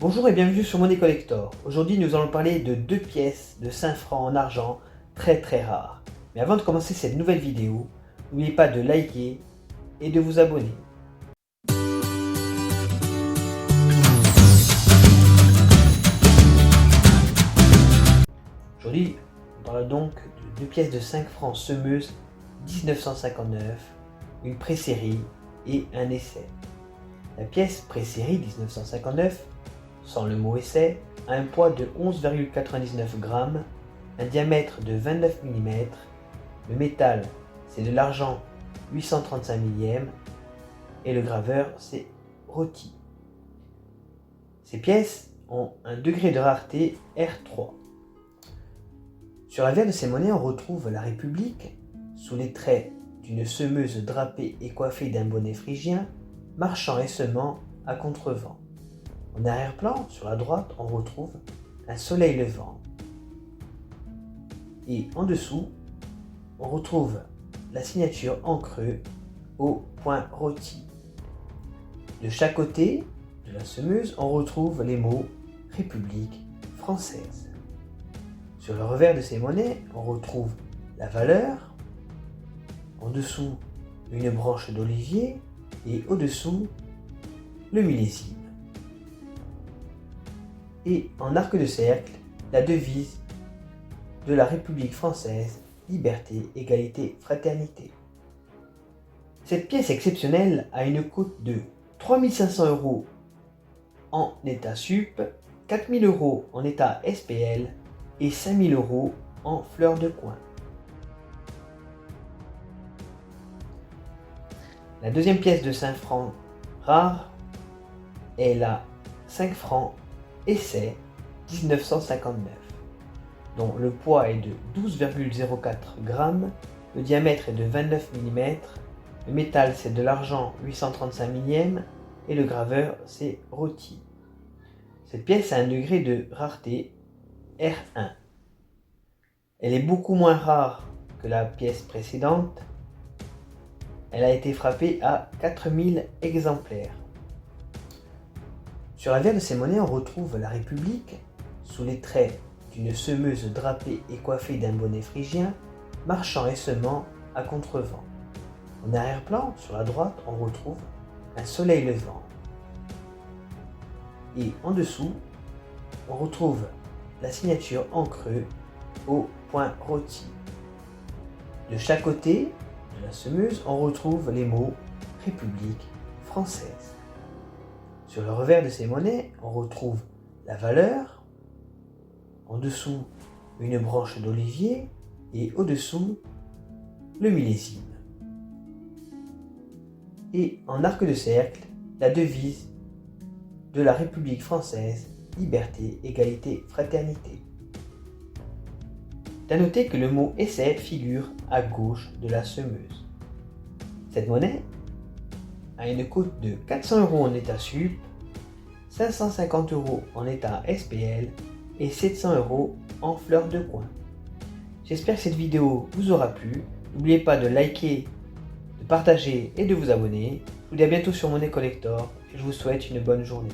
Bonjour et bienvenue sur Money Collector. Aujourd'hui nous allons parler de deux pièces de 5 francs en argent très rares. Mais avant de commencer cette nouvelle vidéo, n'oubliez pas de liker et de vous abonner. Aujourd'hui on parle donc de deux pièces de 5 francs semeuses 1959, une pré-série et un essai. La pièce pré-série 1959, sans le mot essai, a un poids de 11,99 g, un diamètre de 29 mm, le métal c'est de l'argent 835 millième et le graveur c'est rôti. Ces pièces ont un degré de rareté R3. Sur l'avers de ces monnaies on retrouve la République sous les traits d'une semeuse drapée et coiffée d'un bonnet phrygien, marchant et semant à contrevent. En arrière-plan, sur la droite, on retrouve un soleil levant. Et en dessous, on retrouve la signature en creux au point rôti. De chaque côté de la semeuse, on retrouve les mots République française. Sur le revers de ces monnaies, on retrouve la valeur, en dessous une branche d'olivier et au-dessous le millésime. Et en arc de cercle, la devise de la République française, liberté, égalité, fraternité. Cette pièce exceptionnelle a une cote de 3 500 € en état sup, 4 000 € en état SPL et 5 000 € en fleur de coin. La deuxième pièce de 5 francs rare est la 5 francs essai 1959, dont le poids est de 12,04 g, le diamètre est de 29 mm, le métal c'est de l'argent 835 millième et le graveur c'est rôti. Cette pièce a un degré de rareté R1. Elle est beaucoup moins rare que la pièce précédente. Elle a été frappée à 4000 exemplaires. Sur l'avers de ces monnaies, on retrouve la République sous les traits d'une semeuse drapée et coiffée d'un bonnet phrygien, marchant et semant à contrevent. En arrière-plan, sur la droite, on retrouve un soleil levant. Et en dessous, on retrouve la signature en creux au point rôti. De chaque côté de la semeuse, on retrouve les mots République française. Sur le revers de ces monnaies, on retrouve la valeur, en dessous une branche d'olivier et au-dessous le millésime. Et en arc de cercle, la devise de la République française, liberté, égalité, fraternité. À noter que le mot essai figure à gauche de la semeuse. Cette monnaie a une cote de 400 € en état sup, 550 € en état SPL et 700 € en fleur de coin. J'espère que cette vidéo vous aura plu. N'oubliez pas de liker, de partager et de vous abonner. Je vous dis à bientôt sur Money Collector et je vous souhaite une bonne journée.